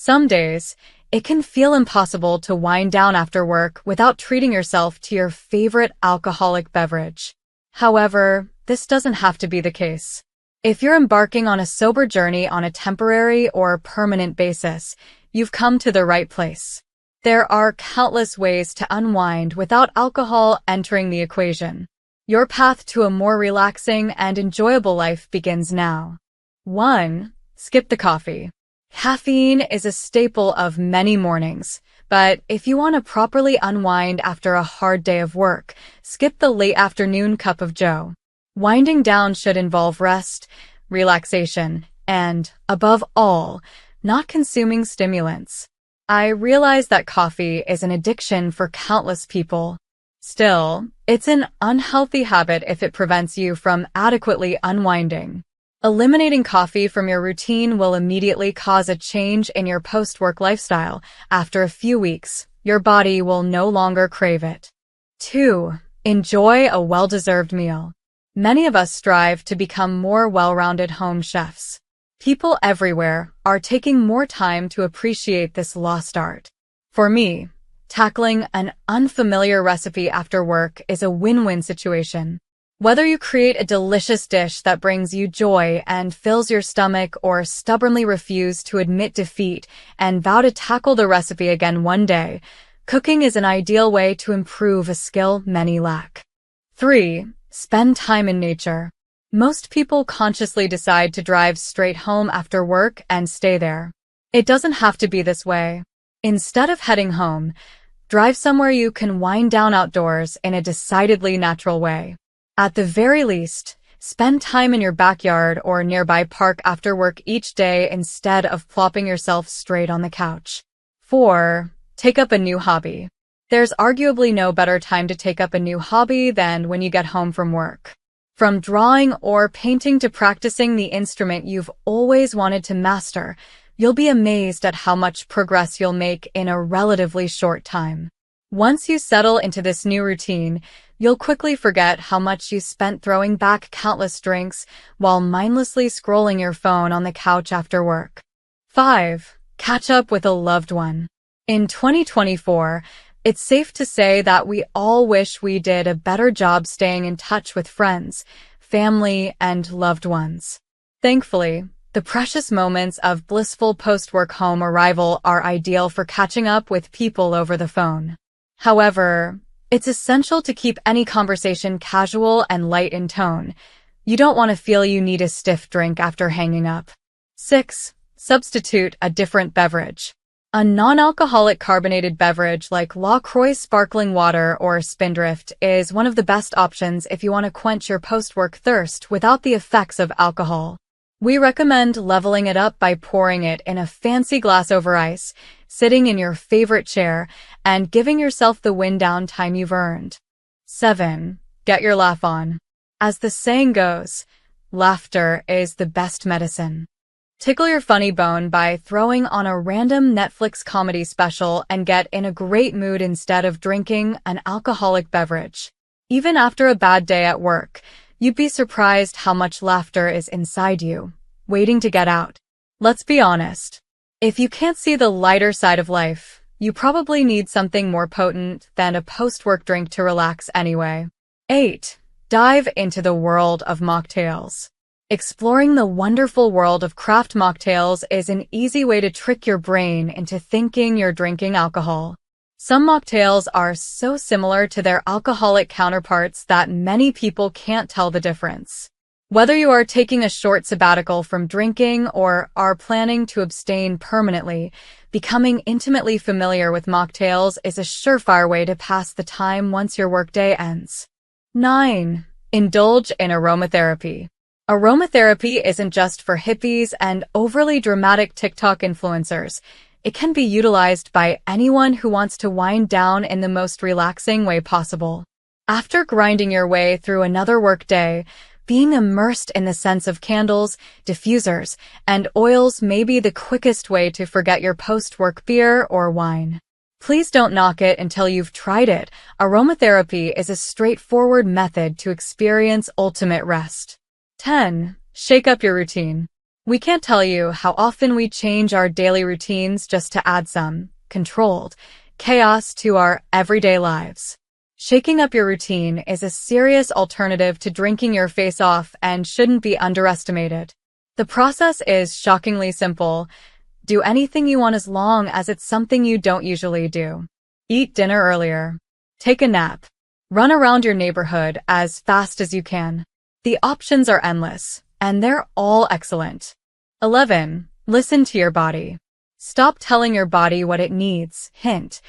Some days, it can feel impossible to wind down after work without treating yourself to your favorite alcoholic beverage. However, this doesn't have to be the case. If you're embarking on a sober journey on a temporary or permanent basis, you've come to the right place. There are countless ways to unwind without alcohol entering the equation. Your path to a more relaxing and enjoyable life begins now. 1. Skip the coffee. Caffeine is a staple of many mornings, but if you want to properly unwind after a hard day of work, skip the late afternoon cup of joe. Winding down should involve rest, relaxation, and, above all, not consuming stimulants. I realize that coffee is an addiction for countless people. Still, it's an unhealthy habit if it prevents you from adequately unwinding. Eliminating coffee from your routine will immediately cause a change in your post-work lifestyle. After a few weeks, your body will no longer crave it. 2. Enjoy a well-deserved meal. Many of us strive to become more well-rounded home chefs. People everywhere are taking more time to appreciate this lost art. For me, tackling an unfamiliar recipe after work is a win-win situation. Whether you create a delicious dish that brings you joy and fills your stomach or stubbornly refuse to admit defeat and vow to tackle the recipe again one day, cooking is an ideal way to improve a skill many lack. 3. Spend time in nature. Most people consciously decide to drive straight home after work and stay there. It doesn't have to be this way. Instead of heading home, drive somewhere you can wind down outdoors in a decidedly natural way. At the very least, spend time in your backyard or nearby park after work each day instead of plopping yourself straight on the couch. 4. Take up a new hobby. There's arguably no better time to take up a new hobby than when you get home from work. From drawing or painting to practicing the instrument you've always wanted to master, you'll be amazed at how much progress you'll make in a relatively short time. Once you settle into this new routine, you'll quickly forget how much you spent throwing back countless drinks while mindlessly scrolling your phone on the couch after work. 5. Catch up with a loved one. In 2024, it's safe to say that we all wish we did a better job staying in touch with friends, family, and loved ones. Thankfully, the precious moments of blissful post-work home arrival are ideal for catching up with people over the phone. However, it's essential to keep any conversation casual and light in tone. You don't want to feel you need a stiff drink after hanging up. 6. Substitute a different beverage. A non-alcoholic carbonated beverage like LaCroix sparkling water or Spindrift is one of the best options if you want to quench your post-work thirst without the effects of alcohol. We recommend leveling it up by pouring it in a fancy glass over ice, sitting in your favorite chair, and giving yourself the wind-down time you've earned. 7. Get your laugh on. As the saying goes, laughter is the best medicine. Tickle your funny bone by throwing on a random Netflix comedy special and get in a great mood instead of drinking an alcoholic beverage. Even after a bad day at work, you'd be surprised how much laughter is inside you, waiting to get out. Let's be honest. If you can't see the lighter side of life, you probably need something more potent than a post-work drink to relax anyway. 8. Dive into the world of mocktails. Exploring the wonderful world of craft mocktails is an easy way to trick your brain into thinking you're drinking alcohol. Some mocktails are so similar to their alcoholic counterparts that many people can't tell the difference. Whether you are taking a short sabbatical from drinking or are planning to abstain permanently, becoming intimately familiar with mocktails is a surefire way to pass the time once your workday ends. 9. Indulge in aromatherapy. Aromatherapy isn't just for hippies and overly dramatic TikTok influencers. It can be utilized by anyone who wants to wind down in the most relaxing way possible. After grinding your way through another workday, being immersed in the scents of candles, diffusers, and oils may be the quickest way to forget your post-work beer or wine. Please don't knock it until you've tried it. Aromatherapy is a straightforward method to experience ultimate rest. 10. Shake up your routine. We can't tell you how often we change our daily routines just to add some controlled chaos to our everyday lives. Shaking up your routine is a serious alternative to drinking your face off and shouldn't be underestimated. The process is shockingly simple. Do anything you want as long as it's something you don't usually do. Eat dinner earlier. Take a nap. Run around your neighborhood as fast as you can. The options are endless, and they're all excellent. 11. Listen to your body. Stop telling your body what it needs. Hint: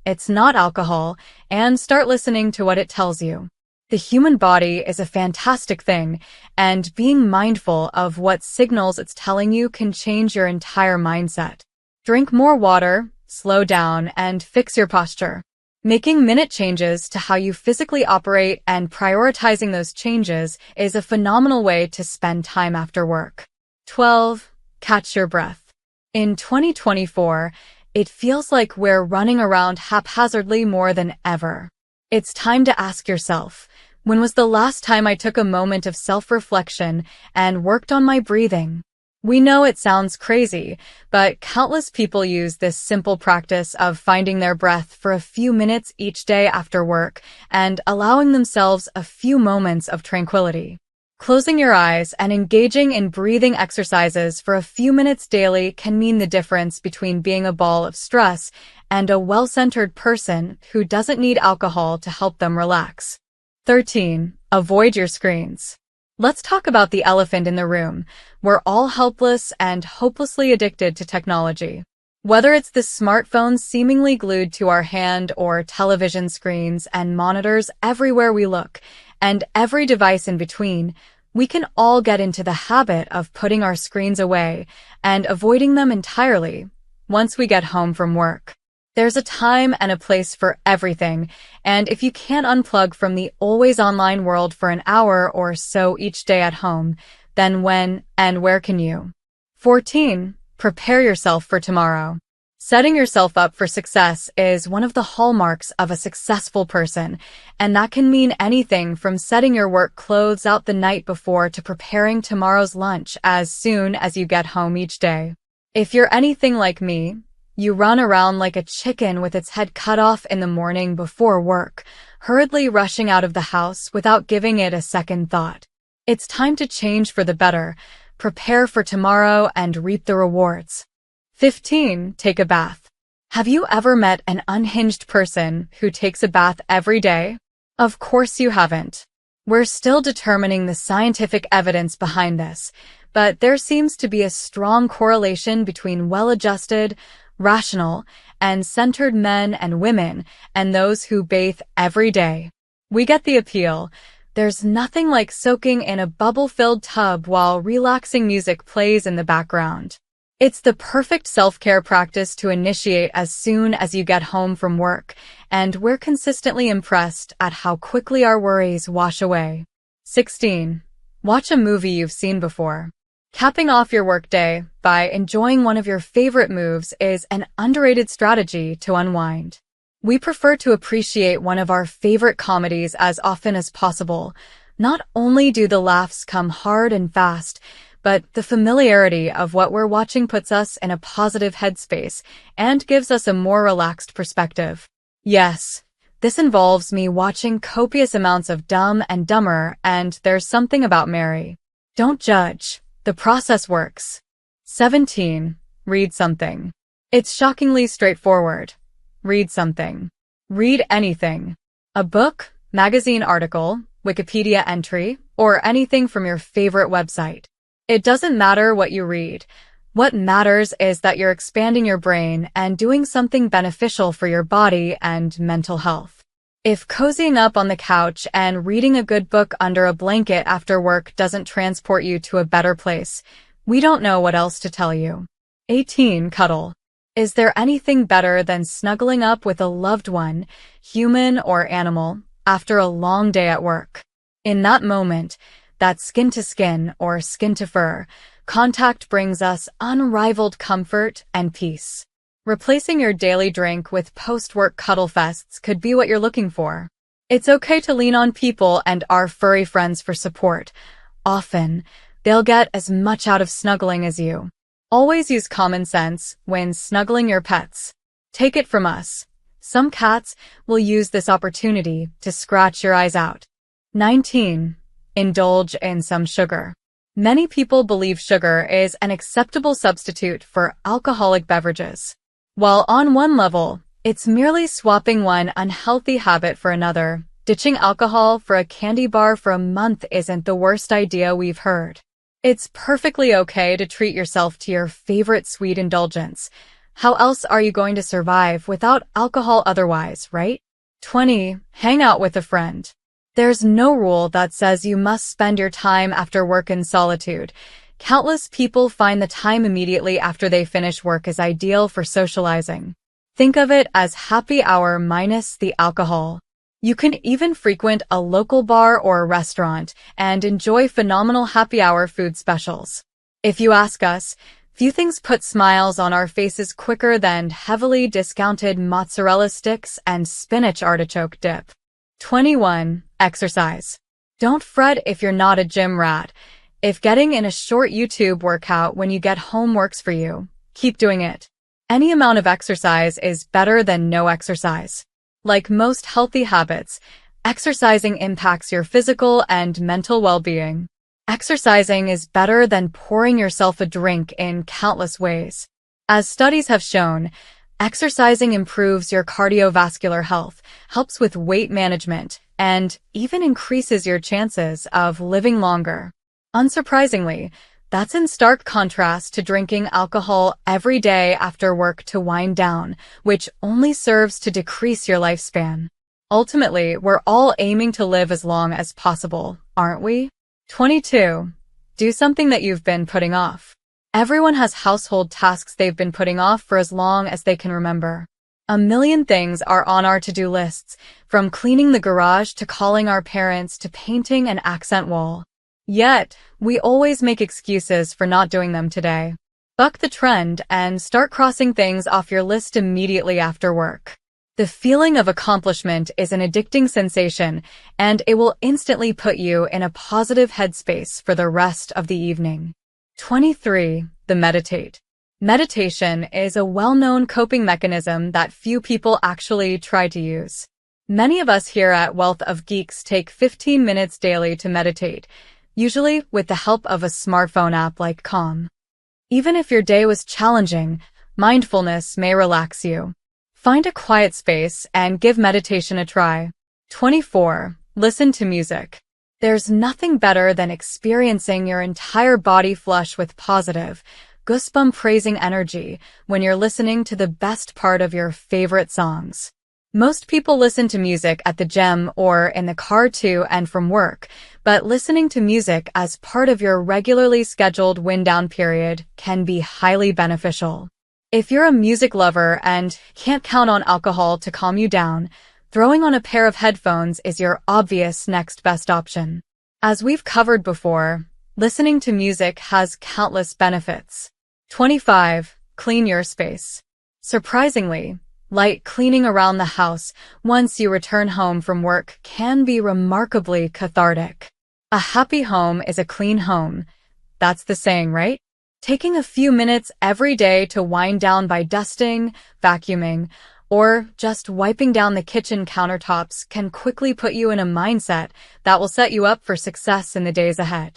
it's not alcohol, and start listening to what it tells you. The human body is a fantastic thing, and being mindful of what signals it's telling you can change your entire mindset. Drink more water, slow down, and fix your posture. Making minute changes to how you physically operate and prioritizing those changes is a phenomenal way to spend time after work. 12. Catch your breath. In 2024, it feels like we're running around haphazardly more than ever. It's time to ask yourself, when was the last time I took a moment of self-reflection and worked on my breathing? We know it sounds crazy, but countless people use this simple practice of finding their breath for a few minutes each day after work and allowing themselves a few moments of tranquility. Closing your eyes and engaging in breathing exercises for a few minutes daily can mean the difference between being a ball of stress and a well-centered person who doesn't need alcohol to help them relax. 13. Avoid your screens. Let's talk about the elephant in the room. We're all helpless and hopelessly addicted to technology. Whether it's the smartphones seemingly glued to our hand or television screens and monitors everywhere we look, and every device in between, we can all get into the habit of putting our screens away and avoiding them entirely once we get home from work. There's a time and a place for everything, and if you can't unplug from the always online world for an hour or so each day at home, then when and where can you? 14. Prepare yourself for tomorrow. Setting yourself up for success is one of the hallmarks of a successful person, and that can mean anything from setting your work clothes out the night before to preparing tomorrow's lunch as soon as you get home each day. If you're anything like me, you run around like a chicken with its head cut off in the morning before work, hurriedly rushing out of the house without giving it a second thought. It's time to change for the better, prepare for tomorrow, and reap the rewards. 15. Take a bath. Have you ever met an unhinged person who takes a bath every day? Of course you haven't. We're still determining the scientific evidence behind this, but there seems to be a strong correlation between well-adjusted, rational, and centered men and women and those who bathe every day. We get the appeal. There's nothing like soaking in a bubble-filled tub while relaxing music plays in the background. It's the perfect self-care practice to initiate as soon as you get home from work, and we're consistently impressed at how quickly our worries wash away. 16. Watch a movie you've seen before. Capping off your workday by enjoying one of your favorite movies is an underrated strategy to unwind. We prefer to appreciate one of our favorite comedies as often as possible. Not only do the laughs come hard and fast, but the familiarity of what we're watching puts us in a positive headspace and gives us a more relaxed perspective. Yes, this involves me watching copious amounts of Dumb and Dumber, and there's something about Mary. Don't judge. The process works. 17. Read something. It's shockingly straightforward. Read something. Read anything. A book, magazine article, Wikipedia entry, or anything from your favorite website. It doesn't matter what you read. What matters is that you're expanding your brain and doing something beneficial for your body and mental health. If cozying up on the couch and reading a good book under a blanket after work doesn't transport you to a better place, we don't know what else to tell you. 18. Cuddle. Is there anything better than snuggling up with a loved one, human or animal, after a long day at work? In that moment, That skin to skin or skin to fur contact brings us unrivaled comfort and peace. Replacing your daily drink with post-work cuddle fests could be what you're looking for. It's okay to lean on people and our furry friends for support. Often, they'll get as much out of snuggling as you. Always use common sense when snuggling your pets. Take it from us. Some cats will use this opportunity to scratch your eyes out. 19. Indulge in some sugar. Many people believe sugar is an acceptable substitute for alcoholic beverages. While on one level, it's merely swapping one unhealthy habit for another, ditching alcohol for a candy bar for a month isn't the worst idea we've heard. It's perfectly okay to treat yourself to your favorite sweet indulgence. How else are you going to survive without alcohol otherwise, right? 20. Hang out with a friend. There's no rule that says you must spend your time after work in solitude. Countless people find the time immediately after they finish work is ideal for socializing. Think of it as happy hour minus the alcohol. You can even frequent a local bar or a restaurant and enjoy phenomenal happy hour food specials. If you ask us, few things put smiles on our faces quicker than heavily discounted mozzarella sticks and spinach artichoke dip. 21. Exercise. Don't fret if you're not a gym rat. If getting in a short YouTube workout when you get home works for you, keep doing it. Any amount of exercise is better than no exercise. Like most healthy habits, exercising impacts your physical and mental well-being. Exercising is better than pouring yourself a drink in countless ways. As studies have shown, exercising improves your cardiovascular health, helps with weight management, and even increases your chances of living longer. Unsurprisingly, that's in stark contrast to drinking alcohol every day after work to wind down, which only serves to decrease your lifespan. Ultimately, we're all aiming to live as long as possible, aren't we? 22. Do something that you've been putting off. Everyone has household tasks they've been putting off for as long as they can remember. A million things are on our to-do lists, from cleaning the garage to calling our parents to painting an accent wall. Yet, we always make excuses for not doing them today. Buck the trend and start crossing things off your list immediately after work. The feeling of accomplishment is an addicting sensation, and it will instantly put you in a positive headspace for the rest of the evening. 23. The meditate. Meditation is a well-known coping mechanism that few people actually try to use. Many of us here at Wealth of Geeks take 15 minutes daily to meditate, usually with the help of a smartphone app like Calm. Even if your day was challenging, mindfulness may relax you. Find a quiet space and give meditation a try. 24. Listen to music. There's nothing better than experiencing your entire body flush with positive, goosebump-praising energy when you're listening to the best part of your favorite songs. Most people listen to music at the gym or in the car to and from work, but listening to music as part of your regularly scheduled wind-down period can be highly beneficial. If you're a music lover and can't count on alcohol to calm you down, throwing on a pair of headphones is your obvious next best option. As we've covered before, listening to music has countless benefits. 25. Clean your space. Surprisingly, light cleaning around the house once you return home from work can be remarkably cathartic. A happy home is a clean home. That's the saying, right? Taking a few minutes every day to wind down by dusting, vacuuming, or just wiping down the kitchen countertops can quickly put you in a mindset that will set you up for success in the days ahead.